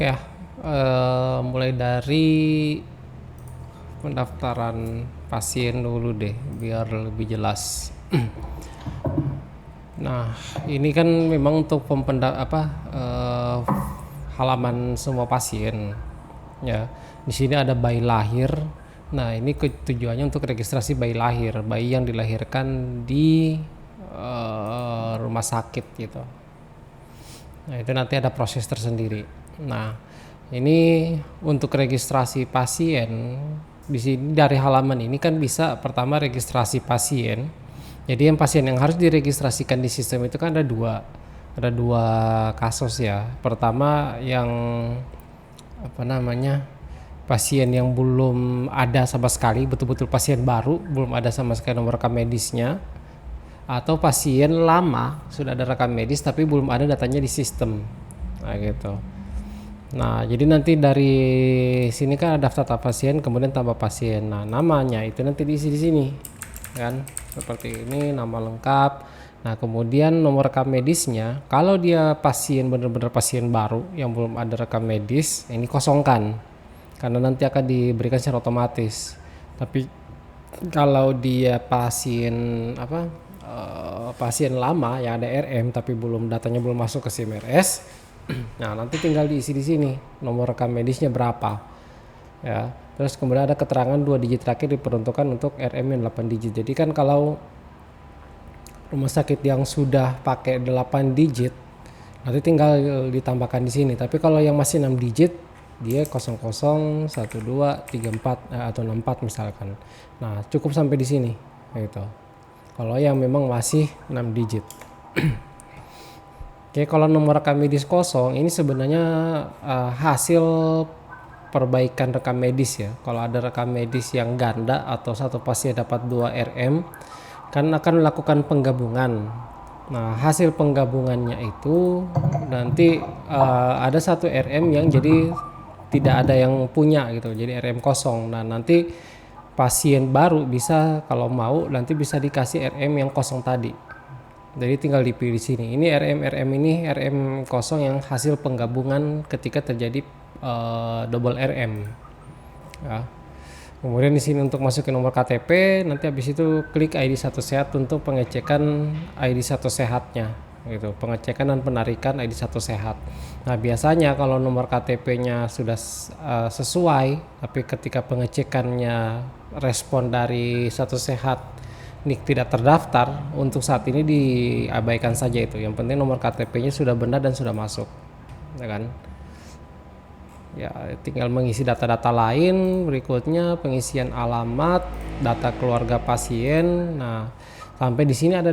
Oke ya, mulai dari pendaftaran pasien dulu deh, biar lebih jelas. Nah, ini kan memang untuk halaman semua pasien, ya. Di sini ada bayi lahir. Nah, ini tujuannya untuk registrasi bayi lahir, bayi yang dilahirkan di rumah sakit gitu. Nah, itu nanti ada proses tersendiri. Nah, ini untuk registrasi pasien di sini dari halaman ini kan bisa pertama registrasi pasien. Jadi yang pasien yang harus diregistrasikan di sistem itu kan ada dua kasus ya. Pertama yang apa namanya pasien yang belum ada sama sekali, betul-betul pasien baru, belum ada sama sekali nomor rekam medisnya, atau pasien lama sudah ada rekam medis tapi belum ada datanya di sistem. Nah, gitu. Nah, jadi nanti dari sini kan ada daftar pasien, kemudian tambah pasien. Nah, namanya itu nanti diisi di sini, kan? Seperti ini, nama lengkap. Nah, kemudian nomor rekam medisnya, kalau dia pasien benar-benar pasien baru yang belum ada rekam medis, ini kosongkan, karena nanti akan diberikan secara otomatis. Tapi kalau dia pasien lama yang ada RM tapi datanya belum masuk ke SIM-RS, nah nanti tinggal diisi di sini nomor rekam medisnya berapa, ya. Terus kemudian ada keterangan 2 digit terakhir diperuntukkan untuk RM yang 8 digit. Jadi kan kalau rumah sakit yang sudah pakai 8 digit nanti tinggal ditambahkan di sini. Tapi kalau yang masih 6 digit dia 00, 12, 34 atau 64 misalkan. Nah, cukup sampai di sini gitu. Kalau yang memang masih 6 digit. Oke, kalau nomor rekam medis kosong ini sebenarnya hasil perbaikan rekam medis ya. Kalau ada rekam medis yang ganda atau satu pasien dapat 2 RM kan akan melakukan penggabungan. Nah, hasil penggabungannya itu nanti ada 1 RM yang jadi tidak ada yang punya gitu. Jadi RM kosong. Nah, nanti pasien baru bisa kalau mau nanti bisa dikasih RM yang kosong tadi. Jadi tinggal dipilih sini. Ini RM ini RM kosong yang hasil penggabungan ketika terjadi double RM. Ya. Kemudian di sini untuk masukin nomor KTP, nanti habis itu klik ID 1 sehat untuk pengecekan ID 1 sehatnya. Gitu, pengecekan dan penarikan ID 1 sehat. Nah, biasanya kalau nomor KTP-nya sudah sesuai, tapi ketika pengecekannya respon dari 1 sehat NIK tidak terdaftar, untuk saat ini diabaikan saja itu. Yang penting nomor KTP-nya sudah benar dan sudah masuk, ya kan? Ya, tinggal mengisi data-data lain. Berikutnya pengisian alamat, data keluarga pasien. Nah, sampai di sini ada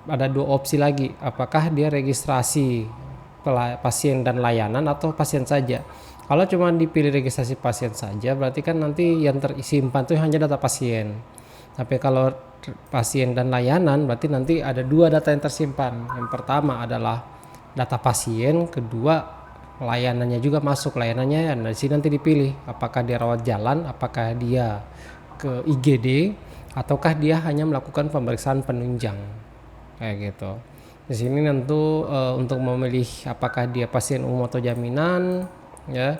2 opsi lagi. Apakah dia registrasi pasien dan layanan atau pasien saja? Kalau cuma dipilih registrasi pasien saja, berarti kan nanti yang tersimpan itu hanya data pasien. Tapi kalau pasien dan layanan, berarti nanti ada 2 data yang tersimpan. Yang pertama adalah data pasien, kedua layanannya juga masuk. Layanannya di sini nanti dipilih apakah dia rawat jalan, apakah dia ke IGD, ataukah dia hanya melakukan pemeriksaan penunjang, kayak gitu. Di sini tentu untuk memilih apakah dia pasien umum atau jaminan, ya.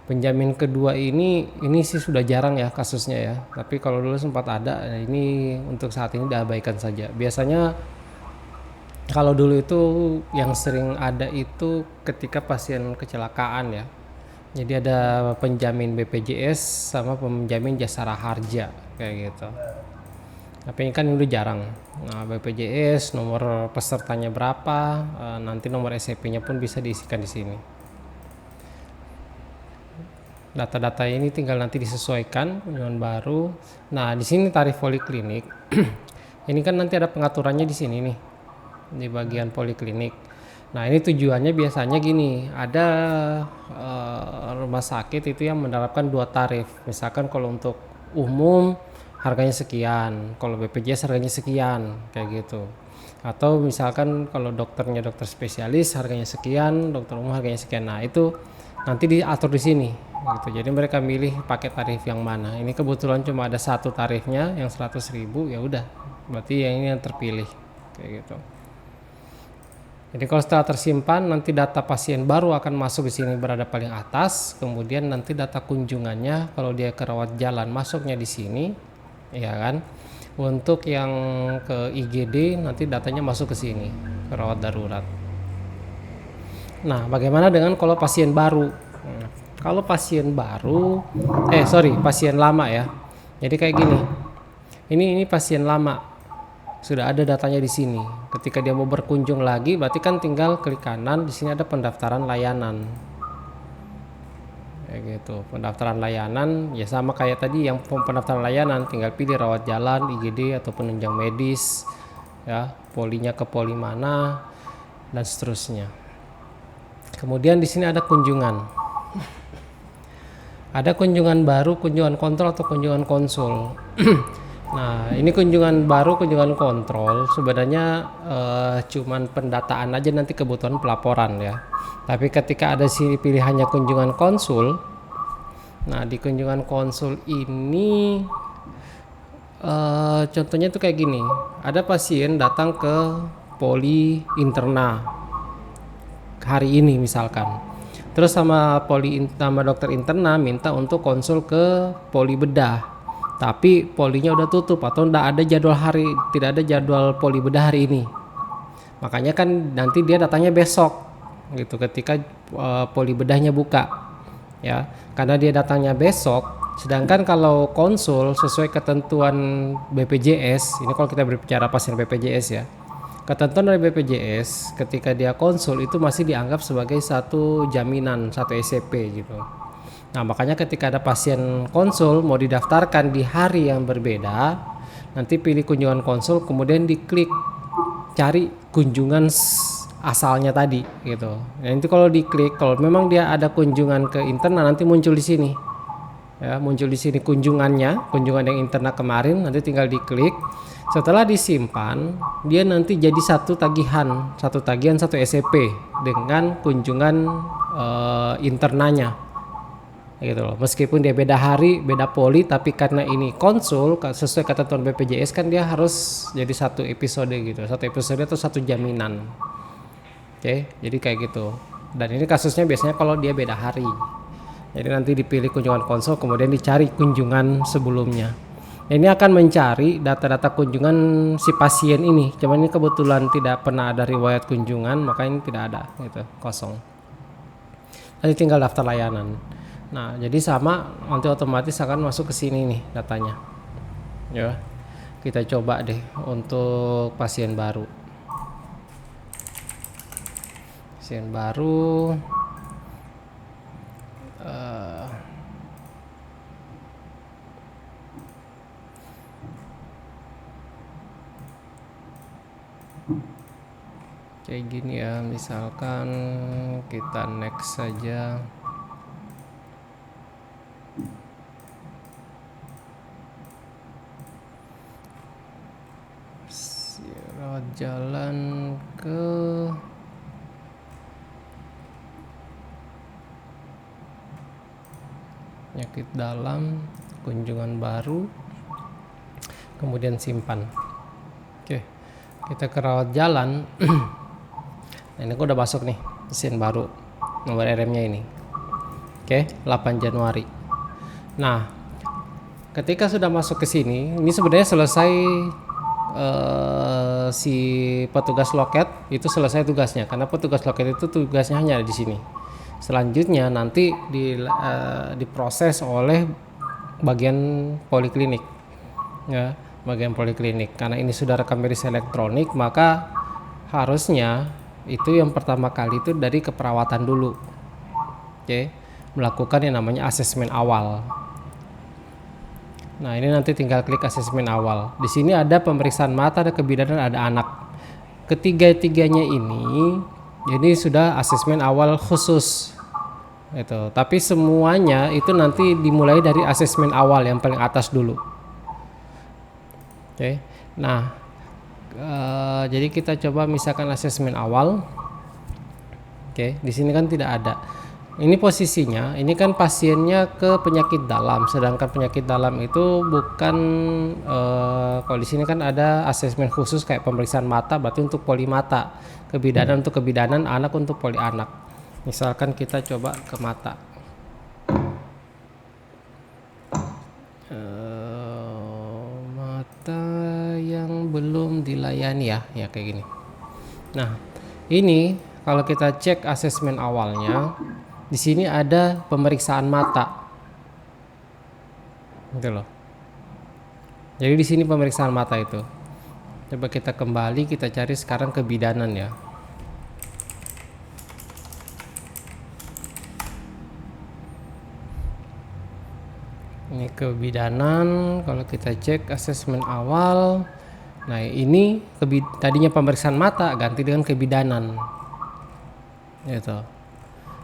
Penjamin kedua ini sih sudah jarang ya kasusnya ya. Tapi kalau dulu sempat ada, ini untuk saat ini diabaikan saja. Biasanya kalau dulu itu yang sering ada itu ketika pasien kecelakaan ya. Jadi ada penjamin BPJS sama penjamin jasara harja kayak gitu. Tapi ini kan udah jarang. Nah, BPJS nomor pesertanya berapa, nanti nomor SCP-nya pun bisa diisikan di sini. Data-data ini tinggal nanti disesuaikan dengan baru. Nah, di sini tarif poliklinik. Ini kan nanti ada pengaturannya di sini nih, di bagian poliklinik. Nah, ini tujuannya biasanya gini, ada rumah sakit itu yang menerapkan 2 tarif. Misalkan kalau untuk umum harganya sekian, kalau BPJS harganya sekian, kayak gitu. Atau misalkan kalau dokternya dokter spesialis harganya sekian, dokter umum harganya sekian. Nah, itu nanti diatur di sini gitu. Jadi mereka milih pakai tarif yang mana. Ini kebetulan cuma ada 1 tarifnya yang 100.000, ya udah berarti yang ini yang terpilih kayak gitu. Jadi kalau setelah tersimpan, nanti data pasien baru akan masuk di sini berada paling atas, kemudian nanti data kunjungannya kalau dia ke rawat jalan masuknya di sini, ya kan? Untuk yang ke IGD nanti datanya masuk ke sini, ke rawat darurat. Nah, bagaimana dengan kalau pasien baru? Kalau pasien baru, pasien lama ya. Jadi kayak gini. Ini pasien lama. Sudah ada datanya di sini. Ketika dia mau berkunjung lagi, berarti kan tinggal klik kanan. Di sini ada pendaftaran layanan. Kayak gitu. Pendaftaran layanan ya sama kayak tadi yang pendaftaran layanan, tinggal pilih rawat jalan, IGD atau penunjang medis, ya, polinya ke poli mana dan seterusnya. Kemudian di sini ada kunjungan. Ada kunjungan baru, kunjungan kontrol atau kunjungan konsul. Nah, ini kunjungan baru, kunjungan kontrol sebenarnya cuman pendataan aja nanti kebutuhan pelaporan ya. Tapi ketika ada sini pilihannya kunjungan konsul, nah di kunjungan konsul ini contohnya tuh kayak gini. Ada pasien datang ke poli interna hari ini misalkan. Terus sama dokter interna minta untuk konsul ke poli bedah. Tapi polinya udah tutup atau tidak ada jadwal poli bedah hari ini. Makanya kan nanti dia datangnya besok gitu ketika poli bedahnya buka. Ya, karena dia datangnya besok, sedangkan kalau konsul sesuai ketentuan BPJS, ini kalau kita berbicara pasien BPJS ya. Ketentuan dari BPJS ketika dia konsul itu masih dianggap sebagai satu jaminan, satu SCP gitu. Nah, makanya ketika ada pasien konsul mau didaftarkan di hari yang berbeda, nanti pilih kunjungan konsul, kemudian diklik cari kunjungan asalnya tadi gitu. Nah, itu kalau diklik, kalau memang dia ada kunjungan ke internal nanti muncul di sini. Ya, muncul di sini kunjungan yang internal kemarin, nanti tinggal diklik. Setelah disimpan, dia nanti jadi satu tagihan satu SCP dengan kunjungan internanya. Gitu loh. Meskipun dia beda hari, beda poli, tapi karena ini konsul sesuai ketentuan BPJS kan dia harus jadi satu episode gitu, satu episode atau satu jaminan. Oke, jadi kayak gitu. Dan ini kasusnya biasanya kalau dia beda hari. Jadi nanti dipilih kunjungan konsul, kemudian dicari kunjungan sebelumnya. Ini akan mencari data-data kunjungan si pasien ini. Cuman ini kebetulan tidak pernah ada riwayat kunjungan, maka ini tidak ada, gitu, kosong. Nanti tinggal daftar layanan. Nah, jadi sama nanti otomatis akan masuk ke sini nih datanya. Ya. Kita coba deh untuk pasien baru. Pasien baru kayak gini ya, misalkan kita next saja. Rawat jalan ke penyakit dalam, kunjungan baru, kemudian simpan. Oke, kita ke rawat jalan. Nah, ini aku udah masuk nih pasien baru, nomor RM-nya ini. Oke, 8 Januari. Nah, ketika sudah masuk ke sini, ini sebenarnya selesai si petugas loket itu selesai tugasnya, karena petugas loket itu tugasnya hanya ada di sini. Selanjutnya nanti diproses oleh bagian poliklinik, ya, bagian poliklinik. Karena ini sudah rekam medis elektronik, maka harusnya itu yang pertama kali itu dari keperawatan dulu, oke, melakukan yang namanya asesmen awal. Nah, ini nanti tinggal klik asesmen awal. Di sini ada pemeriksaan mata, ada kebidanan, ada anak. Ketiga-tiganya ini sudah asesmen awal khusus. Itu. Tapi semuanya itu nanti dimulai dari asesmen awal yang paling atas dulu. Oke. Nah, jadi kita coba misalkan asesmen awal. Oke, di sini kan tidak ada. Ini posisinya, ini kan pasiennya ke penyakit dalam, sedangkan penyakit dalam itu bukan kalau di sini kan ada asesmen khusus kayak pemeriksaan mata, berarti untuk polimata, kebidanan untuk kebidanan, anak untuk poli anak. Misalkan kita coba ke mata. Mata yang belum dilayani ya kayak gini. Nah, ini kalau kita cek asesmen awalnya, di sini ada pemeriksaan mata, gitu loh. Jadi di sini pemeriksaan mata itu. Coba kita kembali, kita cari sekarang kebidanan ya. Ini kebidanan, kalau kita cek asesmen awal. Nah, ini tadinya pemeriksaan mata ganti dengan kebidanan. Gitu.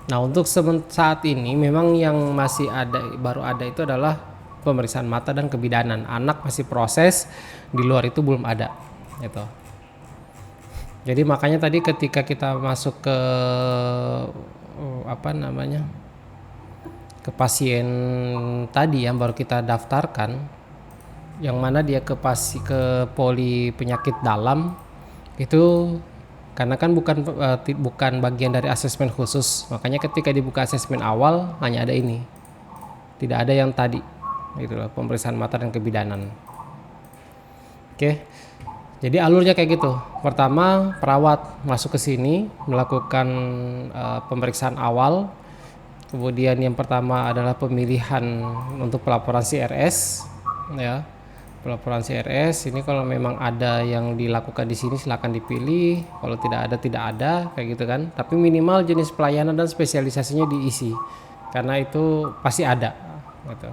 Nah, untuk saat ini memang yang masih ada, baru ada itu adalah pemeriksaan mata dan kebidanan. Anak masih proses, di luar itu belum ada. Gitu. Jadi makanya tadi ketika kita masuk ke ke pasien tadi yang baru kita daftarkan, yang mana dia ke poli penyakit dalam itu, karena kan bukan bagian dari asesmen khusus, makanya ketika dibuka asesmen awal hanya ada ini, tidak ada yang tadi, gitu loh, pemeriksaan mata dan kebidanan. Oke, jadi alurnya kayak gitu. Pertama, perawat masuk ke sini melakukan pemeriksaan awal. Kemudian yang pertama adalah pemilihan untuk pelaporan CRS, ya. Pelaporan CRS ini kalau memang ada yang dilakukan di sini silakan dipilih, kalau tidak ada kayak gitu kan. Tapi minimal jenis pelayanan dan spesialisasinya diisi, karena itu pasti ada gitu.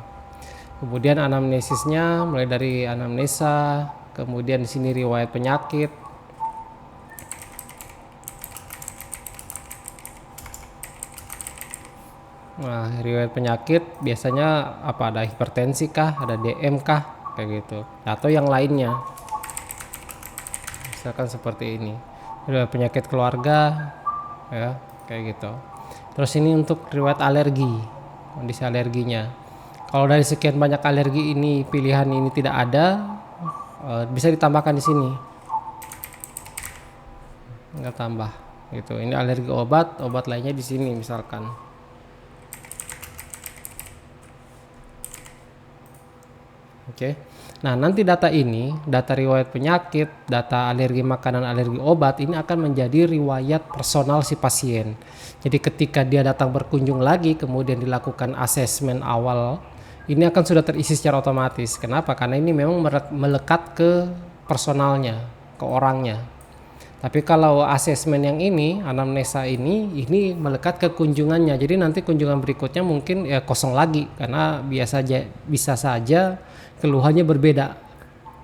Kemudian anamnesisnya mulai dari anamnesa, kemudian di sini riwayat penyakit. Nah, riwayat penyakit biasanya apa, ada hipertensi kah, ada DM kah, kayak gitu, atau yang lainnya, misalkan seperti ini, riwayat penyakit keluarga, ya kayak gitu. Terus ini untuk riwayat alergi, kondisi alerginya. Kalau dari sekian banyak alergi ini pilihan ini tidak ada, bisa ditambahkan di sini, nggak tambah gitu. Ini alergi obat lainnya di sini misalkan. Oke. Nah, nanti data ini, data riwayat penyakit, data alergi makanan, alergi obat, ini akan menjadi riwayat personal si pasien. Jadi ketika dia datang berkunjung lagi, kemudian dilakukan asesmen awal, ini akan sudah terisi secara otomatis. Kenapa? Karena ini memang melekat ke personalnya, ke orangnya. Tapi kalau asesmen yang ini, anamnesa ini melekat ke kunjungannya. Jadi nanti kunjungan berikutnya mungkin ya kosong lagi, karena bisa saja keluhannya berbeda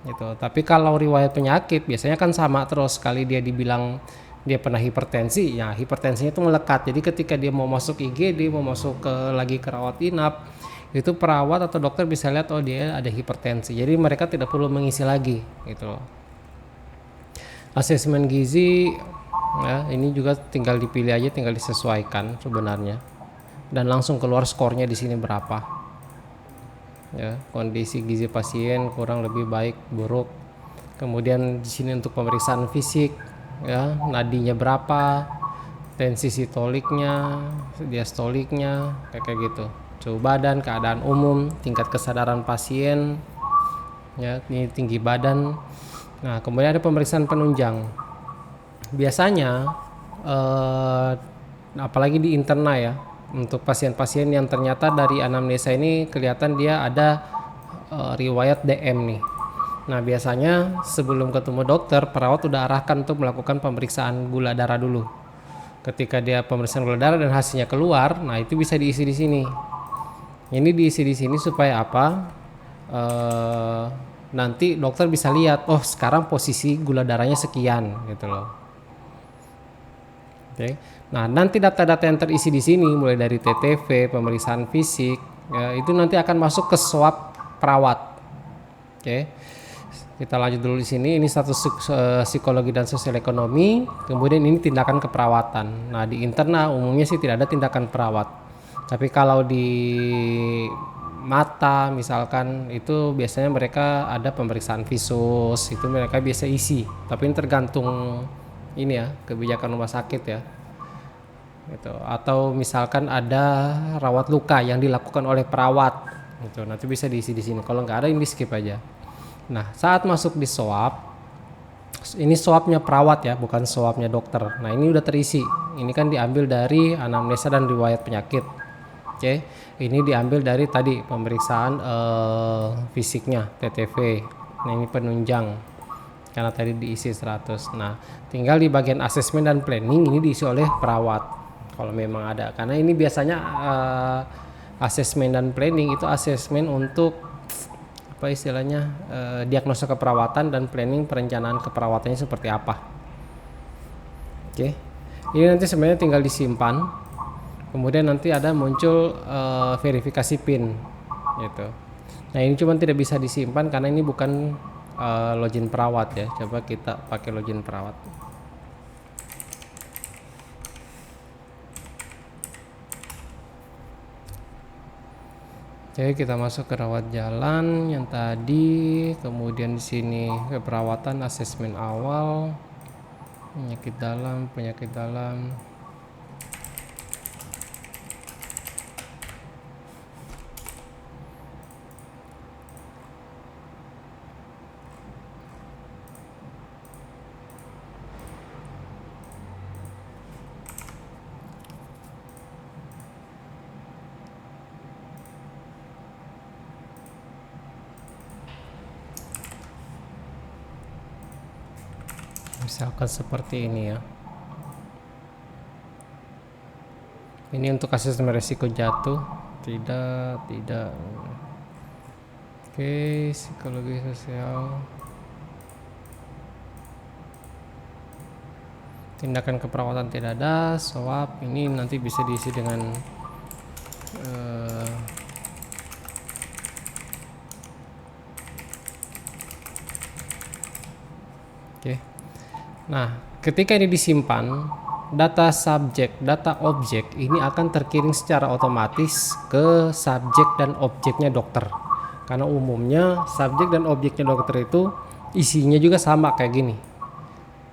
gitu. Tapi kalau riwayat penyakit biasanya kan sama terus. Sekali dia dibilang dia pernah hipertensi, ya hipertensinya itu melekat. Jadi ketika dia mau masuk IGD, mau masuk lagi ke rawat inap, itu perawat atau dokter bisa lihat, oh dia ada hipertensi. Jadi mereka tidak perlu mengisi lagi gitu. Asesmen gizi ya, ini juga tinggal dipilih aja, tinggal disesuaikan sebenarnya, dan langsung keluar skornya di sini berapa. Ya, kondisi gizi pasien kurang lebih baik, buruk. Kemudian di sini untuk pemeriksaan fisik, ya, nadinya berapa, tensi sistoliknya, diastoliknya, kayak gitu. Suhu badan, keadaan umum, tingkat kesadaran pasien, ya, ini tinggi badan. Nah, kemudian ada pemeriksaan penunjang. Biasanya, apalagi di interna ya, untuk pasien-pasien yang ternyata dari anamnesa ini kelihatan dia ada riwayat DM nih. Nah, biasanya sebelum ketemu dokter, perawat udah arahkan untuk melakukan pemeriksaan gula darah dulu. Ketika dia pemeriksaan gula darah dan hasilnya keluar, nah itu bisa diisi di sini. Ini diisi di sini supaya apa? Nanti dokter bisa lihat, oh sekarang posisi gula darahnya sekian gitu loh. Oke. Nah, nanti data-data yang terisi di sini mulai dari TTV, pemeriksaan fisik, ya, itu nanti akan masuk ke swab perawat. Oke. Kita lanjut dulu di sini. Ini status psikologi dan sosial ekonomi. Kemudian ini tindakan keperawatan. Nah, di interna umumnya sih tidak ada tindakan perawat. Tapi kalau di mata misalkan itu biasanya mereka ada pemeriksaan visus, itu mereka biasa isi. Tapi ini tergantung ini ya, kebijakan rumah sakit ya. Gitu. Atau misalkan ada rawat luka yang dilakukan oleh perawat, gitu. Nanti bisa diisi di sini. Kalau nggak ada ini di skip aja. Nah, saat masuk di swab, ini swabnya perawat ya, bukan swabnya dokter. Nah, ini udah terisi. Ini kan diambil dari anamnesa dan riwayat penyakit. Oke, ini diambil dari tadi pemeriksaan fisiknya TTV. Nah, ini penunjang karena tadi diisi 100. Nah, tinggal di bagian asesmen dan planning ini diisi oleh perawat kalau memang ada. Karena ini biasanya asesmen dan planning itu asesmen untuk apa istilahnya diagnosa keperawatan dan planning perencanaan keperawatannya seperti apa. Oke, ini nanti sebenarnya tinggal disimpan. Kemudian nanti ada muncul verifikasi PIN gitu. Nah, ini cuma tidak bisa disimpan karena ini bukan login perawat ya. Coba kita pakai login perawat. Oke, kita masuk ke rawat jalan yang tadi, kemudian di sini keperawatan asesmen awal, penyakit dalam. Misalkan seperti ini ya. Ini untuk asesmen resiko jatuh, tidak. Oke, psikologi sosial. Tindakan keperawatan tidak ada, swab ini nanti bisa diisi dengan oke. Nah, ketika ini disimpan, data subjek, data objek ini akan terkirim secara otomatis ke subjek dan objeknya dokter. Karena umumnya subjek dan objeknya dokter itu isinya juga sama kayak gini.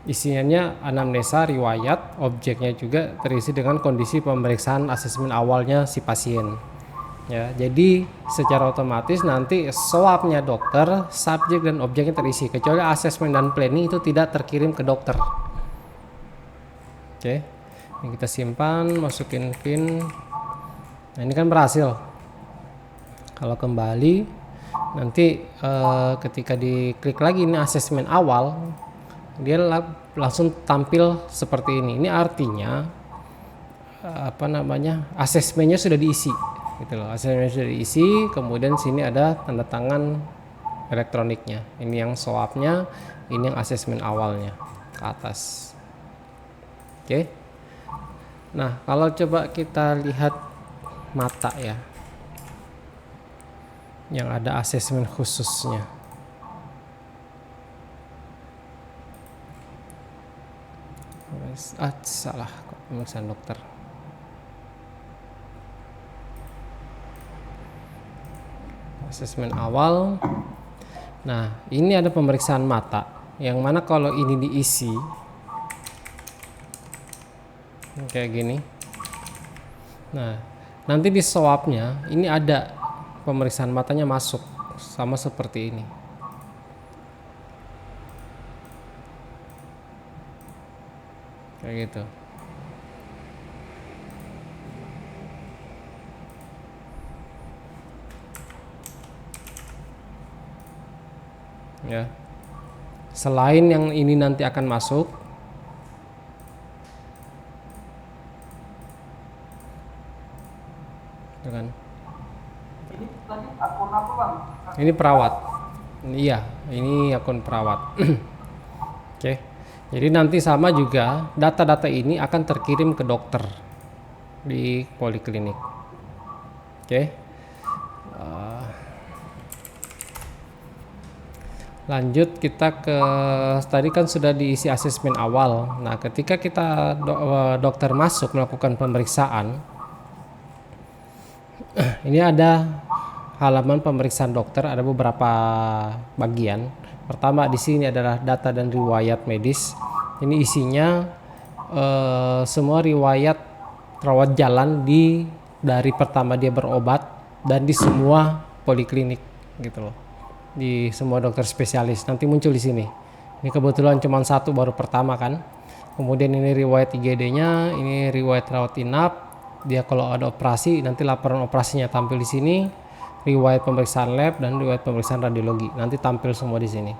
Isinya anamnesa, riwayat, objeknya juga terisi dengan kondisi pemeriksaan asesmen awalnya si pasien. Ya, jadi secara otomatis nanti swabnya dokter, subjek dan objeknya terisi, kecuali asesmen dan planning itu tidak terkirim ke dokter. Oke, ini kita simpan, masukin PIN. Nah, ini kan berhasil. Kalau kembali nanti ketika diklik lagi ini asesmen awal, dia langsung tampil seperti ini. Ini artinya asesmennya sudah diisi gitu loh. Asesmennya sudah diisi, kemudian sini ada tanda tangan elektroniknya. Ini yang swabnya, ini yang asesmen awalnya ke atas. Oke. Nah, kalau coba kita lihat mata ya, yang ada asesmen khususnya. Salah, pemeriksaan dokter. Asesmen awal. Nah, ini ada pemeriksaan mata, yang mana kalau ini diisi kayak gini. Nah, nanti di swabnya ini ada pemeriksaan matanya masuk, sama seperti ini. Kayak gitu. Ya. Selain yang ini nanti akan masuk, kan? Ini tadi akun apa bang? Ini perawat. Iya, ini akun perawat. Oke. Jadi nanti sama juga data-data ini akan terkirim ke dokter di poliklinik. Oke. Lanjut kita ke tadi kan sudah diisi asesmen awal. Nah, ketika kita dokter masuk melakukan pemeriksaan, Ini ada halaman pemeriksaan dokter, ada beberapa bagian. Pertama di sini adalah data dan riwayat medis. Ini isinya semua riwayat rawat jalan dari pertama dia berobat dan di semua poliklinik gitu loh. Di semua dokter spesialis nanti muncul di sini. Ini kebetulan cuma satu baru pertama kan. Kemudian ini riwayat IGD-nya, ini riwayat rawat inap. Dia kalau ada operasi nanti laporan operasinya tampil di sini. Riwayat pemeriksaan lab dan riwayat pemeriksaan radiologi nanti tampil semua di sini.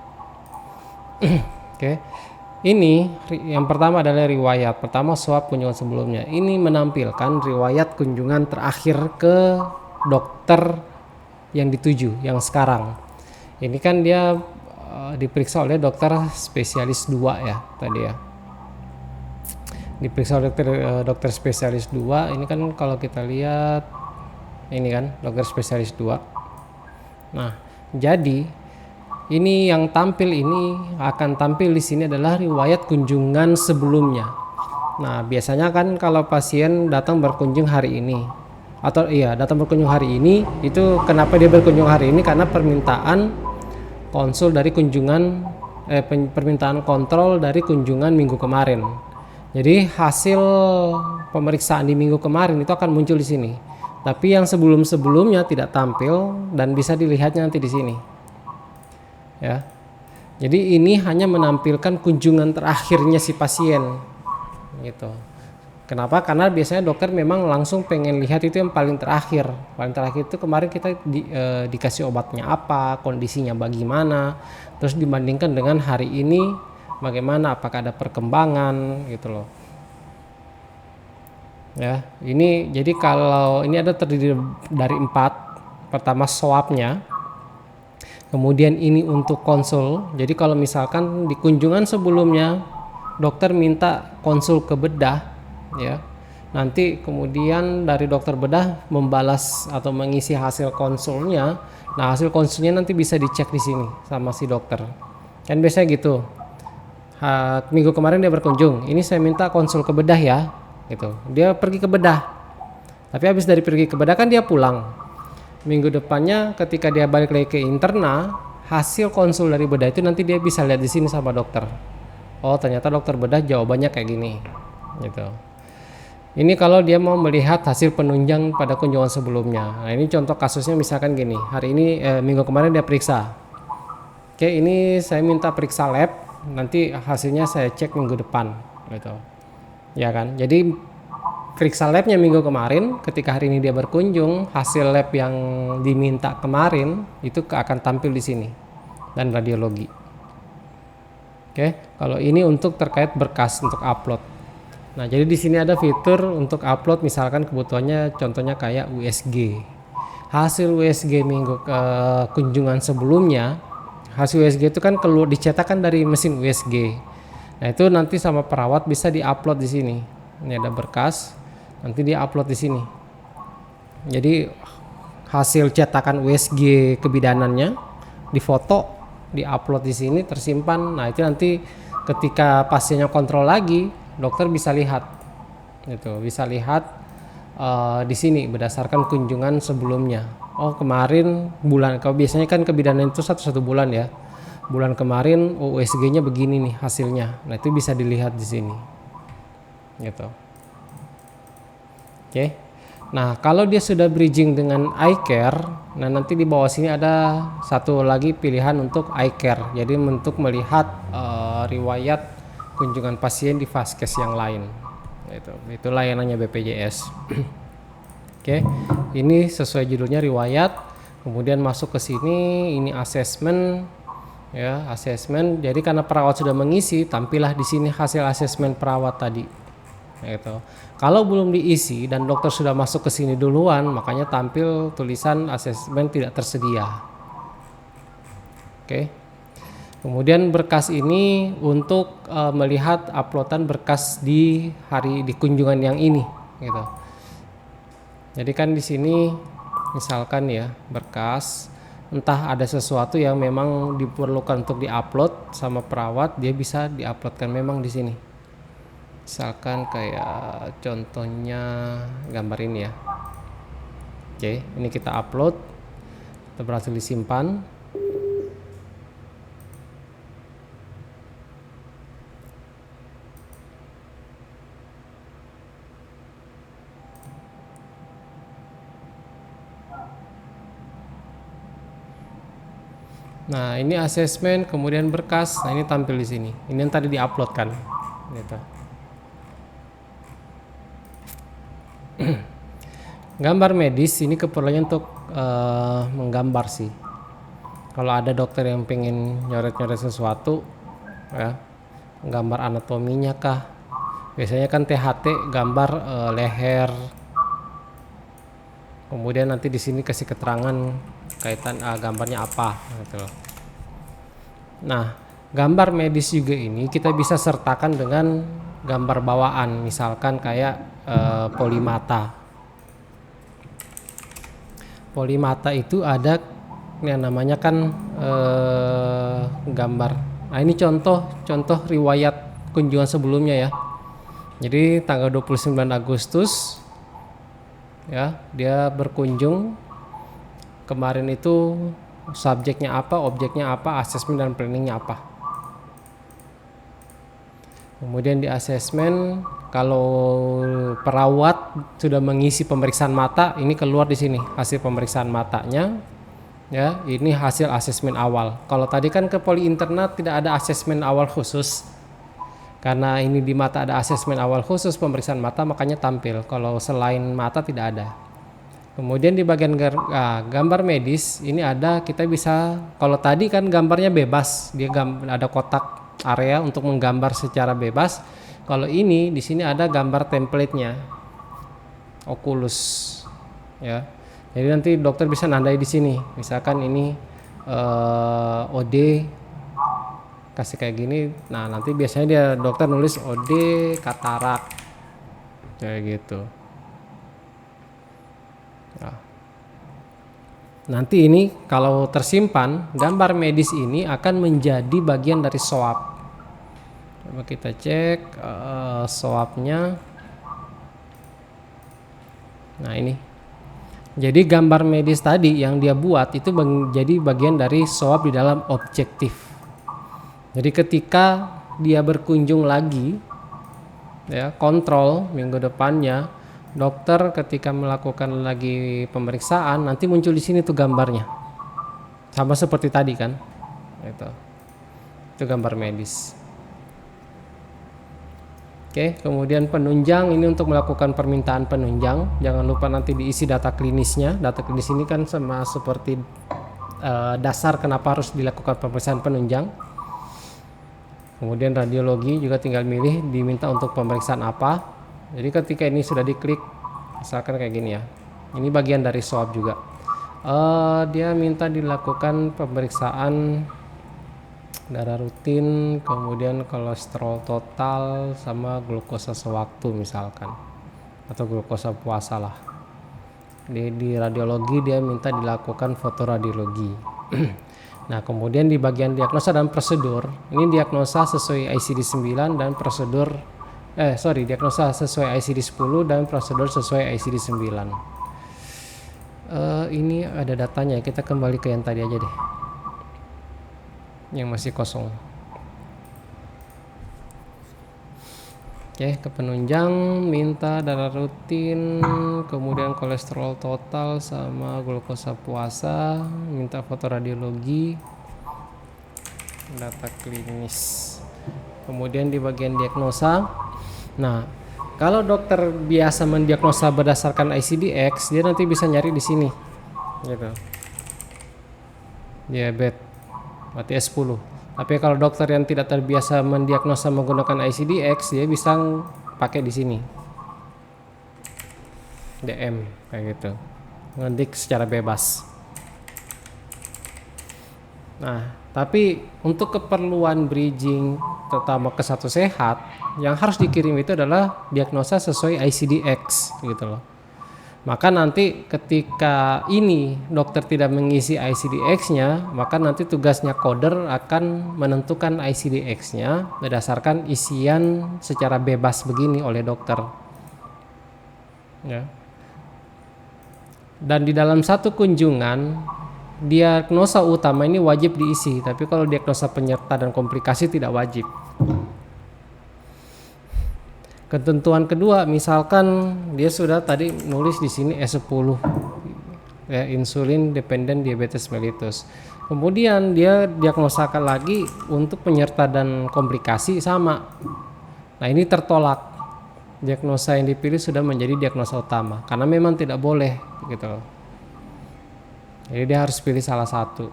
Oke. Ini yang pertama adalah riwayat. Pertama swab kunjungan sebelumnya. Ini menampilkan riwayat kunjungan terakhir ke dokter yang dituju, yang sekarang. Ini kan dia diperiksa oleh dokter spesialis 2 ya tadi ya. Diperiksa oleh dokter spesialis 2. Ini kan kalau kita lihat ini kan dokter spesialis 2. Nah, jadi ini yang tampil ini akan tampil di sini adalah riwayat kunjungan sebelumnya. Nah, biasanya kan kalau pasien datang berkunjung hari ini atau datang berkunjung hari ini, itu kenapa dia berkunjung hari ini? Karena permintaan konsul dari kunjungan permintaan kontrol dari kunjungan minggu kemarin. Jadi hasil pemeriksaan di minggu kemarin itu akan muncul di sini. Tapi yang sebelum-sebelumnya tidak tampil dan bisa dilihatnya nanti di sini. Ya. Jadi ini hanya menampilkan kunjungan terakhirnya si pasien. Gitu. Kenapa? Karena biasanya dokter memang langsung pengen lihat itu yang paling terakhir. Paling terakhir itu kemarin kita dikasih obatnya apa, kondisinya bagaimana, terus dibandingkan dengan hari ini bagaimana, apakah ada perkembangan gitu loh. Ya, ini jadi kalau ini ada terdiri dari 4. Pertama swabnya. Kemudian ini untuk konsul. Jadi kalau misalkan di kunjungan sebelumnya dokter minta konsul ke bedah, ya, nanti kemudian dari dokter bedah membalas atau mengisi hasil konsulnya. Nah, hasil konsulnya nanti bisa dicek di sini sama si dokter. Kan biasanya gitu. Minggu kemarin dia berkunjung. Ini saya minta konsul ke bedah ya, gitu. Dia pergi ke bedah. Tapi habis dari pergi ke bedah kan dia pulang. Minggu depannya ketika dia balik lagi ke interna, hasil konsul dari bedah itu nanti dia bisa lihat di sini sama dokter. Oh, ternyata dokter bedah jawabannya kayak gini. Gitu. Ini kalau dia mau melihat hasil penunjang pada kunjungan sebelumnya. Nah, ini contoh kasusnya misalkan gini. Hari ini minggu kemarin dia periksa. Oke, ini saya minta periksa lab, nanti hasilnya saya cek minggu depan gitu. Ya kan? Jadi periksa labnya minggu kemarin, ketika hari ini dia berkunjung, hasil lab yang diminta kemarin itu akan tampil di sini dan radiologi. Oke, kalau ini untuk terkait berkas untuk upload. Nah, jadi di sini ada fitur untuk upload, misalkan kebutuhannya contohnya kayak USG. Hasil USG minggu kunjungan sebelumnya, hasil USG itu kan keluar dicetakkan dari mesin USG. Nah, itu nanti sama perawat bisa diupload di sini. Ini ada berkas. Nanti dia upload di sini. Jadi hasil cetakan USG kebidanannya difoto, diupload di sini tersimpan. Nah, itu nanti ketika pasiennya kontrol lagi, dokter bisa lihat. Gitu, bisa lihat di sini berdasarkan kunjungan sebelumnya. Oh, kemarin bulan, kalau biasanya kan kebidanan itu satu bulan ya. Bulan kemarin USG-nya begini nih hasilnya. Nah, itu bisa dilihat di sini. Gitu. Oke. Nah, kalau dia sudah bridging dengan iCare, nah nanti di bawah sini ada satu lagi pilihan untuk iCare. Jadi untuk melihat riwayat kunjungan pasien di vaskes yang lain. Itu layanannya BPJS. Oke. Ini sesuai judulnya riwayat. Kemudian masuk ke sini, ini assessment. Ya, assessment. Jadi karena perawat sudah mengisi, tampillah di sini hasil asesmen perawat tadi. Gitu. Kalau belum diisi dan dokter sudah masuk ke sini duluan, makanya tampil tulisan asesmen tidak tersedia. Oke. Kemudian berkas ini untuk melihat uploadan berkas di kunjungan yang ini, gitu. Jadi kan di sini misalkan ya berkas, entah ada sesuatu yang memang diperlukan untuk diupload sama perawat, dia bisa diuploadkan memang di sini. Misalkan kayak contohnya gambar ini ya. Oke, ini kita upload. Kita berhasil disimpan. Nah, ini asesmen, kemudian berkas. Nah, ini tampil di sini. Ini yang tadi diupload kan. Gitu. Gambar medis ini keperluannya untuk menggambar sih. Kalau ada dokter yang pengen nyoret-nyoret sesuatu, ya, gambar anatominya kah? Biasanya kan THT gambar leher. Kemudian nanti di sini kasih keterangan kaitan gambarnya apa, gitu loh. Nah, gambar medis juga ini kita bisa sertakan dengan gambar bawaan, misalkan kayak polimata. Polimata itu ada yang namanya kan gambar. Nah, ini contoh riwayat kunjungan sebelumnya ya. Jadi tanggal 29 Agustus ya, dia berkunjung. Kemarin itu subjeknya apa, objeknya apa, asesmen dan planningnya apa. Kemudian di asesmen, kalau perawat sudah mengisi pemeriksaan mata, ini keluar di sini hasil pemeriksaan matanya. Ya, ini hasil asesmen awal. Kalau tadi kan ke poli internal tidak ada asesmen awal khusus. Karena ini di mata ada asesmen awal khusus pemeriksaan mata, makanya tampil. Kalau selain mata tidak ada. Kemudian di bagian gambar medis ini ada, kita bisa, kalau tadi kan gambarnya bebas, dia ada kotak area untuk menggambar secara bebas. Kalau ini di sini ada gambar template-nya, Oculus, ya. Jadi nanti dokter bisa nandai di sini. Misalkan ini OD, kasih kayak gini. Nah, nanti biasanya dia dokter nulis OD katarak, kayak gitu. Nah, nanti ini kalau tersimpan, gambar medis ini akan menjadi bagian dari swab. Coba kita cek swabnya. Nah, ini. Jadi gambar medis tadi yang dia buat itu menjadi bagian dari swab di dalam objektif. Jadi ketika dia berkunjung lagi, ya, kontrol minggu depannya, dokter ketika melakukan lagi pemeriksaan nanti muncul di sini tuh gambarnya, sama seperti tadi kan, itu gambar medis. Oke, kemudian penunjang ini untuk melakukan permintaan penunjang. Jangan lupa nanti diisi data klinisnya. Data klinis ini kan sama seperti dasar kenapa harus dilakukan pemeriksaan penunjang. Kemudian radiologi juga tinggal milih diminta untuk pemeriksaan apa. Jadi ketika ini sudah diklik, misalkan kayak gini ya, ini bagian dari swab juga. Dia minta dilakukan pemeriksaan darah rutin, kemudian kolesterol total sama glukosa sewaktu misalkan, atau glukosa puasa lah. Di radiologi dia minta dilakukan fotoradiologi. Nah, kemudian di bagian diagnosa dan prosedur, ini diagnosa sesuai ICD-9 dan prosedur diagnosa sesuai ICD-10 dan prosedur sesuai ICD-9. Ini ada datanya, kita kembali ke yang tadi aja deh, yang masih kosong. Oke, ke penunjang minta darah rutin, kemudian kolesterol total sama glukosa puasa, minta fotoradiologi, data klinis. Kemudian di bagian diagnosa, nah kalau dokter biasa mendiagnosa berdasarkan ICD-X, dia nanti bisa nyari di sini, gitu. Diabetes berarti S10. Tapi kalau dokter yang tidak terbiasa mendiagnosa menggunakan ICD-X, dia bisa pakai di sini DM kayak gitu, ngedik secara bebas. Nah, tapi untuk keperluan bridging terutama ke satu sehat, yang harus dikirim itu adalah diagnosa sesuai ICD-X gitu loh. Maka nanti ketika ini dokter tidak mengisi ICD-X-nya, maka nanti tugasnya coder akan menentukan ICD-X-nya berdasarkan isian secara bebas begini oleh dokter. Ya. Dan di dalam satu kunjungan diagnosa utama ini wajib diisi, tapi kalau diagnosa penyerta dan komplikasi tidak wajib. Ketentuan kedua, misalkan dia sudah tadi nulis di sini E10, ya, insulin dependent diabetes mellitus. Kemudian dia diagnosakan lagi untuk penyerta dan komplikasi sama. Nah, ini tertolak. Diagnosa yang dipilih sudah menjadi diagnosa utama karena memang tidak boleh gitu. Jadi dia harus pilih salah satu.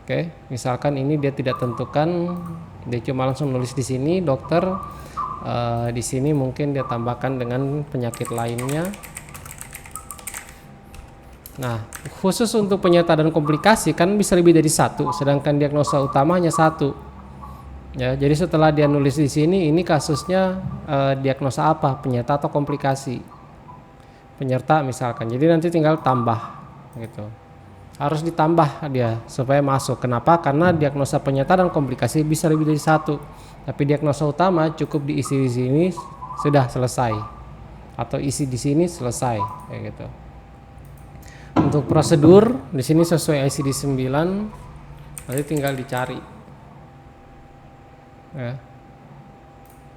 Oke, misalkan ini dia tidak tentukan, dia cuma langsung nulis di sini dokter, di sini mungkin dia tambahkan dengan penyakit lainnya. Nah, khusus untuk penyerta dan komplikasi kan bisa lebih dari satu, sedangkan diagnosa utama hanya satu. Ya, jadi setelah dia nulis di sini, ini kasusnya diagnosa apa, penyerta atau komplikasi. Penyerta misalkan, jadi nanti tinggal tambah gitu. Harus ditambah dia supaya masuk. Kenapa? Karena diagnosa penyerta dan komplikasi bisa lebih dari satu. Tapi diagnosa utama cukup diisi di sini sudah selesai. Atau isi di sini selesai kayak gitu. Untuk prosedur di sini sesuai ICD-9, nanti tinggal dicari. Ya.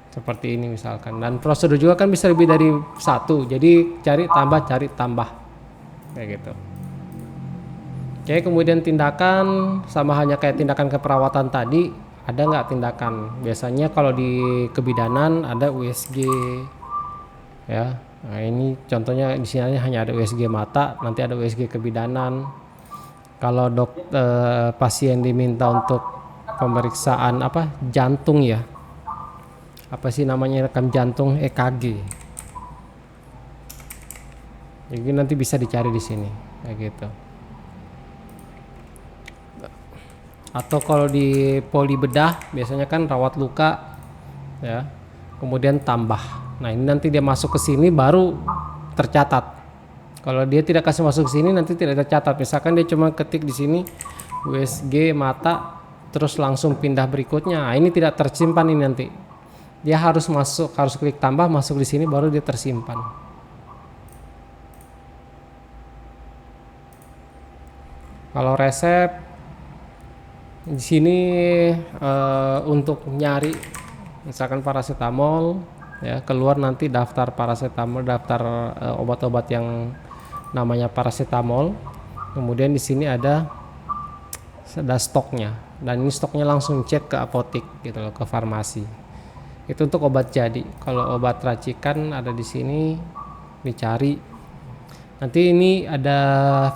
Seperti ini misalkan. Dan prosedur juga kan bisa lebih dari satu. Jadi cari tambah kayak gitu. Oke, kemudian tindakan sama hanya kayak tindakan keperawatan tadi, ada nggak tindakan? Biasanya kalau di kebidanan ada USG, ya. Nah, ini contohnya di sini hanya ada USG mata, nanti ada USG kebidanan. Kalau pasien diminta untuk pemeriksaan jantung ya, apa sih namanya, rekam jantung, EKG. Jadi nanti bisa dicari di sini kayak gitu. Atau kalau di poli bedah biasanya kan rawat luka ya, kemudian tambah. Nah, ini nanti dia masuk ke sini baru tercatat. Kalau dia tidak kasih masuk ke sini nanti tidak tercatat. Misalkan dia cuma ketik di sini USG mata terus langsung pindah berikutnya. Nah, ini tidak tersimpan ini nanti. Dia harus masuk, harus klik tambah, masuk di sini baru dia tersimpan. Kalau resep di sini untuk nyari misalkan paracetamol ya, keluar nanti daftar paracetamol, daftar obat-obat yang namanya paracetamol. Kemudian di sini ada stoknya, dan ini stoknya langsung cek ke apotik gitu loh, ke farmasi. Itu untuk obat jadi. Kalau obat racikan ada di sini, dicari. Nanti ini ada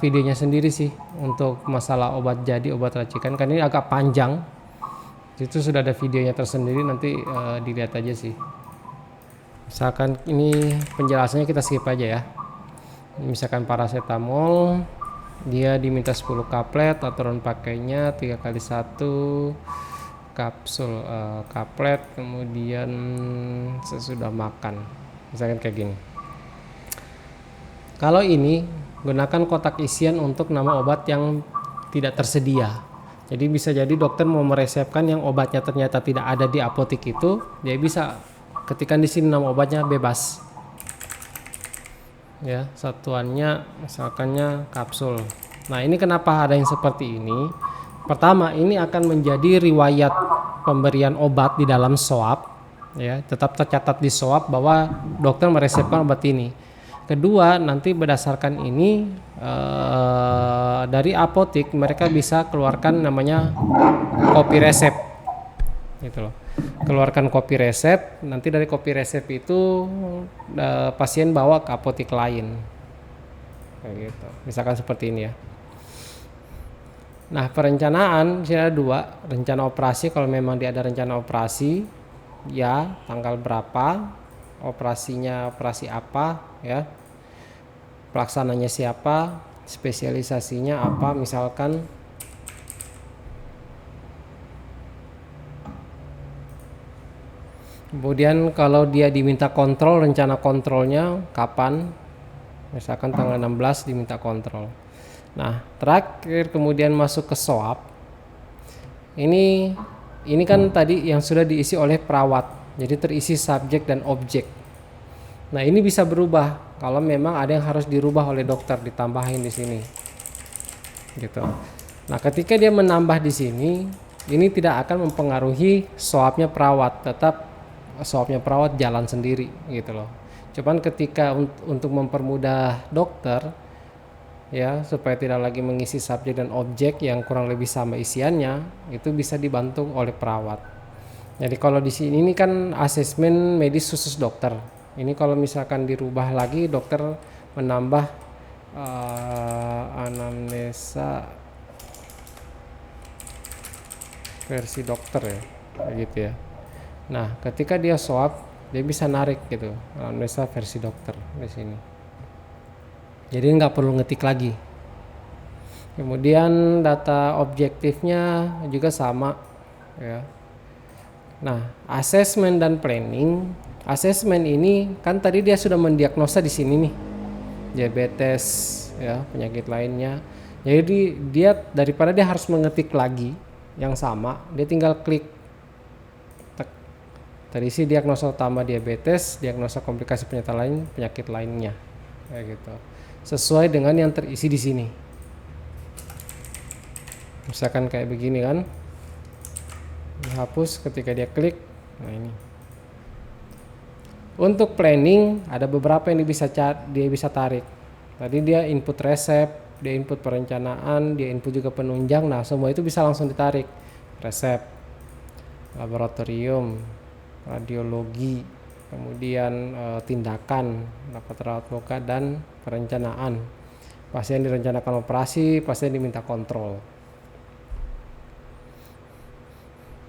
videonya sendiri sih untuk masalah obat jadi, obat racikan, kan ini agak panjang. Itu sudah ada videonya tersendiri, nanti dilihat aja sih. Misalkan ini penjelasannya kita skip aja ya. Misalkan paracetamol, dia diminta 10 kaplet, aturan pakainya 3x1 kapsul kaplet, kemudian sesudah makan, misalkan kayak gini. Kalau ini gunakan kotak isian untuk nama obat yang tidak tersedia. Jadi bisa jadi dokter mau meresepkan yang obatnya ternyata tidak ada di apotik itu, dia bisa ketikkan di sini nama obatnya bebas. Ya, satuannya misalkannya kapsul. Nah, ini kenapa ada yang seperti ini? Pertama, ini akan menjadi riwayat pemberian obat di dalam swab, ya, tetap tercatat di swab bahwa dokter meresepkan obat ini. Kedua, nanti berdasarkan ini dari apotik mereka bisa keluarkan namanya kopi resep, gitu loh. Keluarkan kopi resep, nanti dari kopi resep itu pasien bawa ke apotik lain, kayak gitu. Misalkan seperti ini ya. Nah, perencanaan sini ada 2, rencana operasi. Kalau memang dia ada rencana operasi, ya tanggal berapa, operasinya operasi apa, ya, pelaksananya siapa, spesialisasinya apa, misalkan. Kemudian kalau dia diminta kontrol, rencana kontrolnya kapan, misalkan tanggal 16 diminta kontrol. Nah, terakhir kemudian masuk ke swab. Ini kan tadi yang sudah diisi oleh perawat. Jadi terisi subjek dan objek. Nah, ini bisa berubah kalau memang ada yang harus dirubah oleh dokter, ditambahin di sini. Gitu. Nah, ketika dia menambah di sini, ini tidak akan mempengaruhi swabnya perawat, tetap swabnya perawat jalan sendiri gitu loh. Cuman ketika untuk mempermudah dokter ya, supaya tidak lagi mengisi subjek dan objek yang kurang lebih sama isiannya, itu bisa dibantu oleh perawat. Jadi kalau di sini ini kan asesmen medis khusus dokter. Ini kalau misalkan dirubah lagi, dokter menambah anamnesa versi dokter ya, kayak gitu ya. Nah, ketika dia swab, dia bisa narik gitu anamnesa versi dokter di sini. Jadi nggak perlu ngetik lagi. Kemudian data objektifnya juga sama ya. Nah, asesmen dan planning. Asesmen ini kan tadi dia sudah mendiagnosa di sini nih, diabetes ya, penyakit lainnya. Jadi dia daripada dia harus mengetik lagi yang sama, dia tinggal klik. Tadi sih diagnosa utama diabetes, diagnosa komplikasi penyakit lainnya, kayak gitu. Sesuai dengan yang terisi di sini. Misalkan kayak begini kan, dihapus ketika dia klik. Nah ini. Untuk planning ada beberapa yang dia bisa tarik. Tadi dia input resep, dia input perencanaan, dia input juga penunjang. Nah semua itu bisa langsung ditarik. Resep, laboratorium, radiologi, kemudian tindakan, rapat rawat muka, dan perencanaan. Pasien direncanakan operasi, pasien diminta kontrol.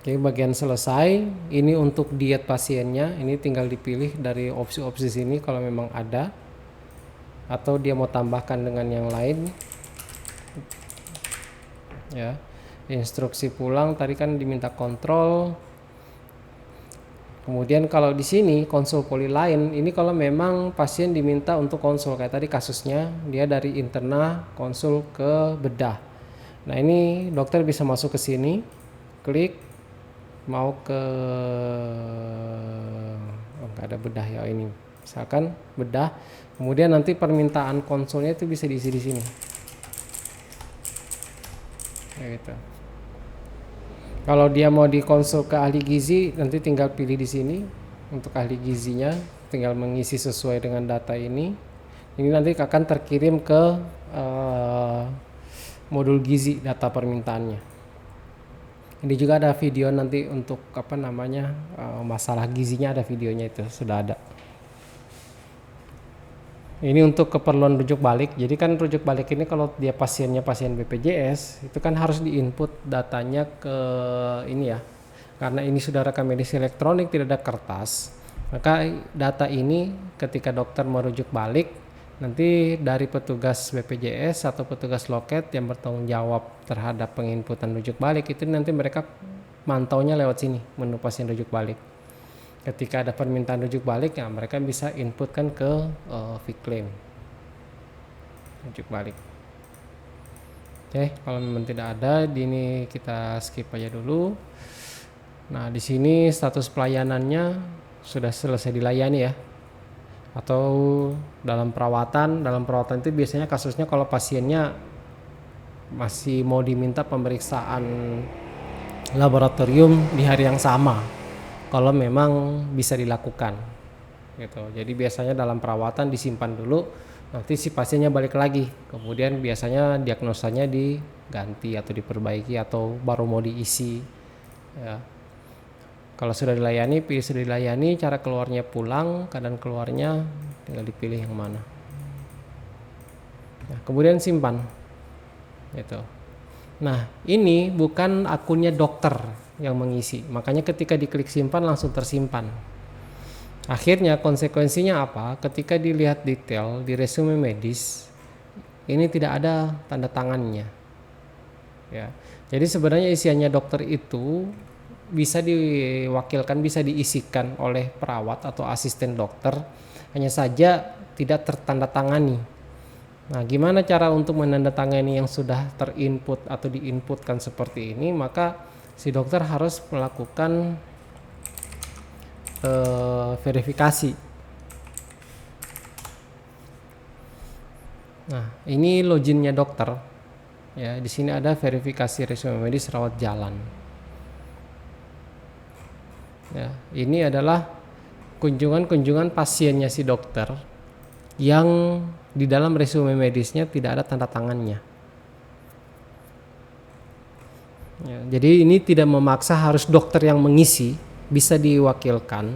Oke, bagian selesai. Ini untuk diet pasiennya. Ini tinggal dipilih dari opsi-opsi sini kalau memang ada, atau dia mau tambahkan dengan yang lain. Ya, instruksi pulang tadi kan diminta kontrol. Kemudian kalau di sini konsul poli lain, ini kalau memang pasien diminta untuk konsul kayak tadi kasusnya, dia dari interna konsul ke bedah. Nah ini dokter bisa masuk ke sini, klik. Mau ke nggak ada bedah ya, ini misalkan bedah, kemudian nanti permintaan konsulnya itu bisa diisi di sini kayak gitu. Kalau dia mau dikonsul ke ahli gizi, nanti tinggal pilih di sini untuk ahli gizinya, tinggal mengisi sesuai dengan data ini nanti akan terkirim ke modul gizi data permintaannya. Ini juga ada video nanti untuk masalah gizinya, ada videonya, itu sudah ada. Ini untuk keperluan rujuk balik. Jadi kan rujuk balik ini kalau dia pasiennya pasien BPJS, itu kan harus diinput datanya ke ini ya. Karena ini sudah rekam medis elektronik, tidak ada kertas. Maka data ini ketika dokter merujuk balik, nanti dari petugas BPJS atau petugas loket yang bertanggung jawab terhadap penginputan rujuk balik itu nanti mereka mantaunya lewat sini, menu pasien rujuk balik. Ketika ada permintaan rujuk balik, ya mereka bisa inputkan ke Viclaim rujuk balik. Oke, kalau memang tidak ada, di ini kita skip aja dulu. Nah, di sini status pelayanannya sudah selesai dilayani ya. Atau dalam perawatan itu biasanya kasusnya kalau pasiennya masih mau diminta pemeriksaan laboratorium di hari yang sama, kalau memang bisa dilakukan gitu. Jadi biasanya dalam perawatan disimpan dulu, nanti si pasiennya balik lagi, kemudian biasanya diagnosanya diganti atau diperbaiki atau baru mau diisi ya. Kalau sudah dilayani, cara keluarnya pulang, keadaan keluarnya tinggal dipilih yang mana. Nah, kemudian simpan. Gitu. Nah, ini bukan akunnya dokter yang mengisi. Makanya ketika diklik simpan langsung tersimpan. Akhirnya konsekuensinya apa? Ketika dilihat detail di resume medis, ini tidak ada tanda tangannya. Ya. Jadi sebenarnya isiannya dokter itu bisa diwakilkan, bisa diisikan oleh perawat atau asisten dokter, hanya saja tidak tertandatangani. Nah, gimana cara untuk menandatangani yang sudah terinput atau diinputkan seperti ini? Maka si dokter harus melakukan verifikasi Nah, ini loginnya dokter. Ya, di sini ada verifikasi resume medis rawat jalan. Ya, ini adalah kunjungan-kunjungan pasiennya si dokter yang di dalam resume medisnya tidak ada tanda tangannya. Ya, jadi ini tidak memaksa harus dokter yang mengisi, bisa diwakilkan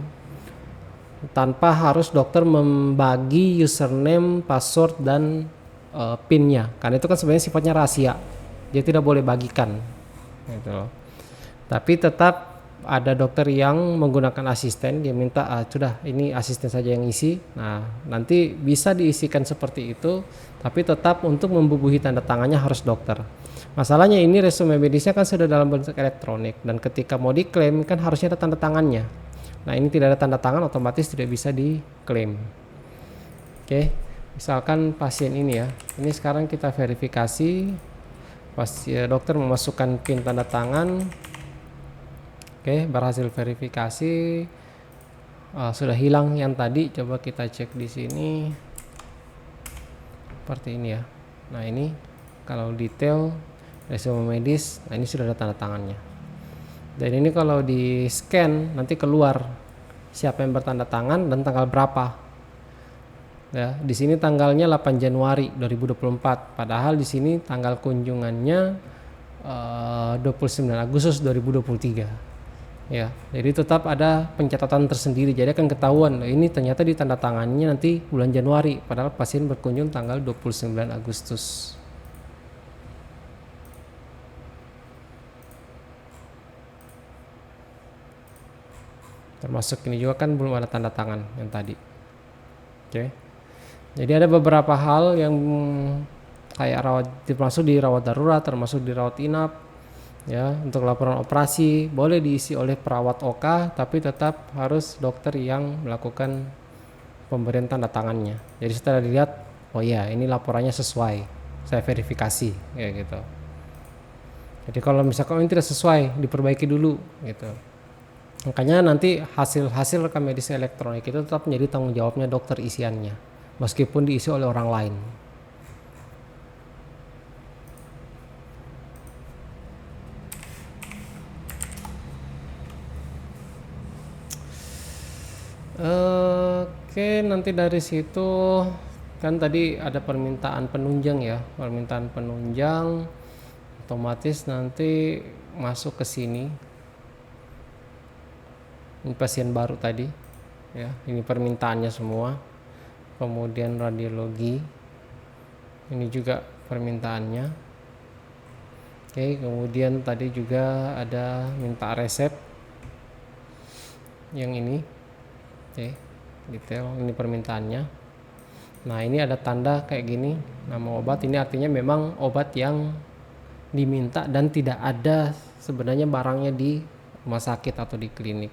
tanpa harus dokter membagi username, password, dan PIN-nya. Karena itu kan sebenarnya sifatnya rahasia, dia tidak boleh bagikan. Gitu loh. Tapi tetap ada dokter yang menggunakan asisten, dia minta sudah ini asisten saja yang isi. Nah, nanti bisa diisikan seperti itu, tapi tetap untuk membubuhi tanda tangannya harus dokter. Masalahnya ini resume medisnya kan sudah dalam bentuk elektronik, dan ketika mau diklaim kan harusnya ada tanda tangannya. Nah, ini tidak ada tanda tangan, otomatis tidak bisa diklaim. Oke, misalkan pasien ini ya, ini sekarang kita verifikasi, dokter memasukkan PIN tanda tangan. Oke, berhasil verifikasi. Sudah hilang yang tadi. Coba kita cek di sini. Seperti ini ya. Nah, ini kalau detail resume medis, nah ini sudah ada tanda tangannya. Dan ini kalau di scan nanti keluar siapa yang bertanda tangan dan tanggal berapa. Ya, di sini tanggalnya 8 Januari 2024. Padahal di sini tanggal kunjungannya 29 Agustus 2023. Ya, jadi tetap ada pencatatan tersendiri. Jadi akan ketahuan ini ternyata ditandatangannya nanti bulan Januari, padahal pasien berkunjung tanggal 29 Agustus. Termasuk ini juga kan belum ada tanda tangan yang tadi. Oke. Jadi ada beberapa hal yang kayak termasuk di rawat darurat, termasuk di rawat inap. Ya, untuk laporan operasi boleh diisi oleh perawat OK, tapi tetap harus dokter yang melakukan pemberian tanda tangannya. Jadi setelah dilihat, oh ya ini laporannya sesuai, saya verifikasi kayak gitu. Jadi kalau misalkan ini tidak sesuai, diperbaiki dulu gitu. Makanya nanti hasil rekam medis elektronik itu tetap menjadi tanggung jawabnya dokter isiannya, meskipun diisi oleh orang lain. Oke, nanti dari situ kan tadi ada permintaan penunjang ya, permintaan penunjang otomatis nanti masuk ke sini. Ini pasien baru tadi ya, ini permintaannya semua. Kemudian radiologi, ini juga permintaannya. Oke, kemudian tadi juga ada minta resep yang ini. Oke, detail ini permintaannya. Nah, ini ada tanda kayak gini, nama obat. Ini artinya memang obat yang diminta dan tidak ada sebenarnya barangnya di rumah sakit atau di klinik.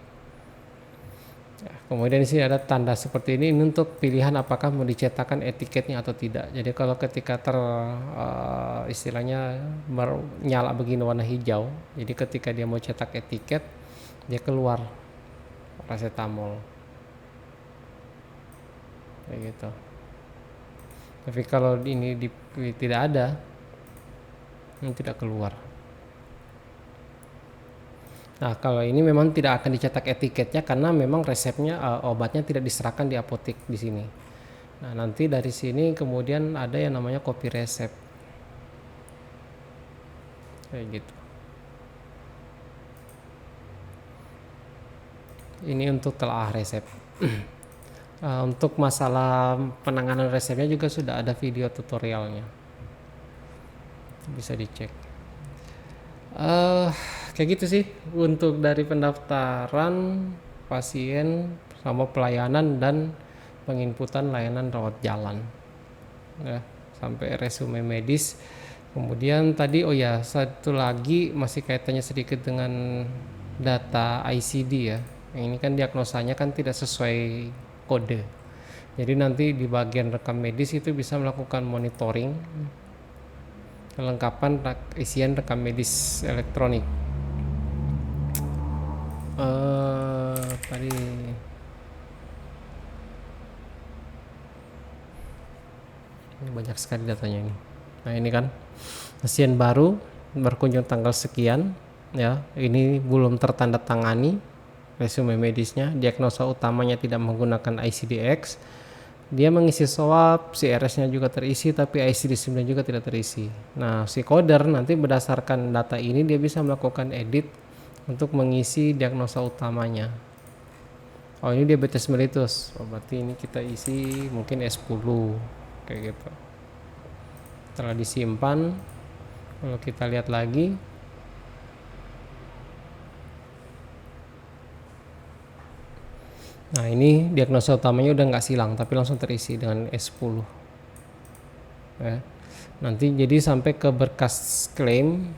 Ya, kemudian di sini ada tanda seperti ini untuk pilihan apakah mau dicetakkan etiketnya atau tidak. Jadi kalau ketika istilahnya nyala begini warna hijau, jadi ketika dia mau cetak etiket, dia keluar paracetamol. Kayak gitu. Tapi kalau ini tidak ada, ini tidak keluar. Nah, kalau ini memang tidak akan dicetak etiketnya karena memang resepnya obatnya tidak diserahkan di apotek di sini. Nah, nanti dari sini kemudian ada yang namanya kopi resep. Kayak gitu. Ini untuk telaah resep. Untuk masalah penanganan resepnya juga sudah ada video tutorialnya, bisa dicek. Kayak gitu sih untuk dari pendaftaran pasien sama pelayanan dan penginputan layanan rawat jalan ya, sampai resume medis. Kemudian tadi satu lagi masih kaitannya sedikit dengan data ICD ya. Yang ini kan diagnosanya kan tidak sesuai kode. Jadi nanti di bagian rekam medis itu bisa melakukan monitoring kelengkapan isian rekam medis elektronik. Ini banyak sekali datanya ini. Nah ini kan pasien baru berkunjung tanggal sekian, ya ini belum tertanda tangani resume medisnya, diagnosa utamanya tidak menggunakan ICD-X, dia mengisi swab, CRS-nya juga terisi tapi ICD-9 juga tidak terisi. Nah si coder nanti berdasarkan data ini dia bisa melakukan edit untuk mengisi diagnosa utamanya. Oh ini diabetes mellitus, oh, berarti ini kita isi mungkin S10 kayak gitu. Setelah disimpan, kalau kita lihat lagi, nah ini diagnosa utamanya udah nggak silang tapi langsung terisi dengan S10 ya. Nanti jadi sampai ke berkas klaim.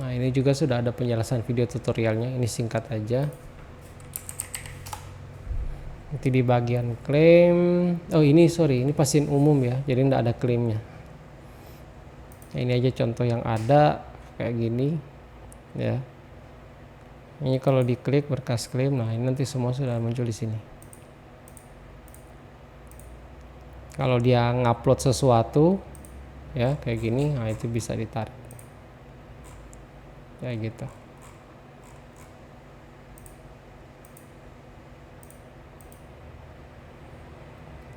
Nah ini juga sudah ada penjelasan video tutorialnya, ini singkat aja. Nanti di bagian klaim, oh ini sorry, ini pasien umum ya, jadi nggak ada klaimnya. Nah, ini aja contoh yang ada kayak gini ya. Ini kalau diklik berkas klaim, nah ini nanti semua sudah muncul di sini. Kalau dia ngupload sesuatu ya kayak gini, nah itu bisa ditarik ya gitu.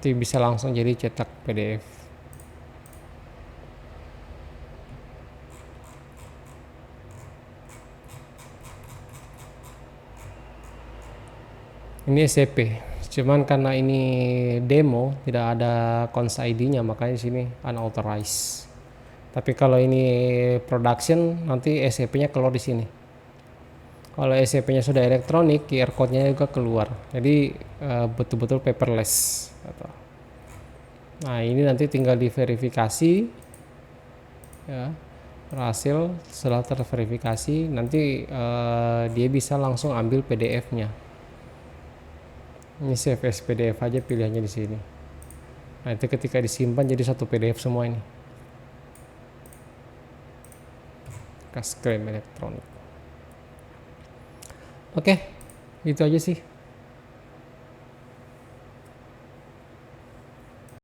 Itu bisa langsung jadi cetak PDF. Ini SCP, cuman karena ini demo tidak ada cons ID-nya makanya di sini unauthorized. Tapi kalau ini production nanti SCP-nya keluar di sini. Kalau SCP-nya sudah elektronik, QR code-nya juga keluar. Jadi betul-betul paperless. Nah ini nanti tinggal diverifikasi, ya, berhasil. Setelah terverifikasi, nanti dia bisa langsung ambil PDF-nya. Ini save as PDF aja pilihannya di sini. Nah itu ketika disimpan jadi satu PDF semua ini. Kas klaim elektronik. Oke, itu aja sih.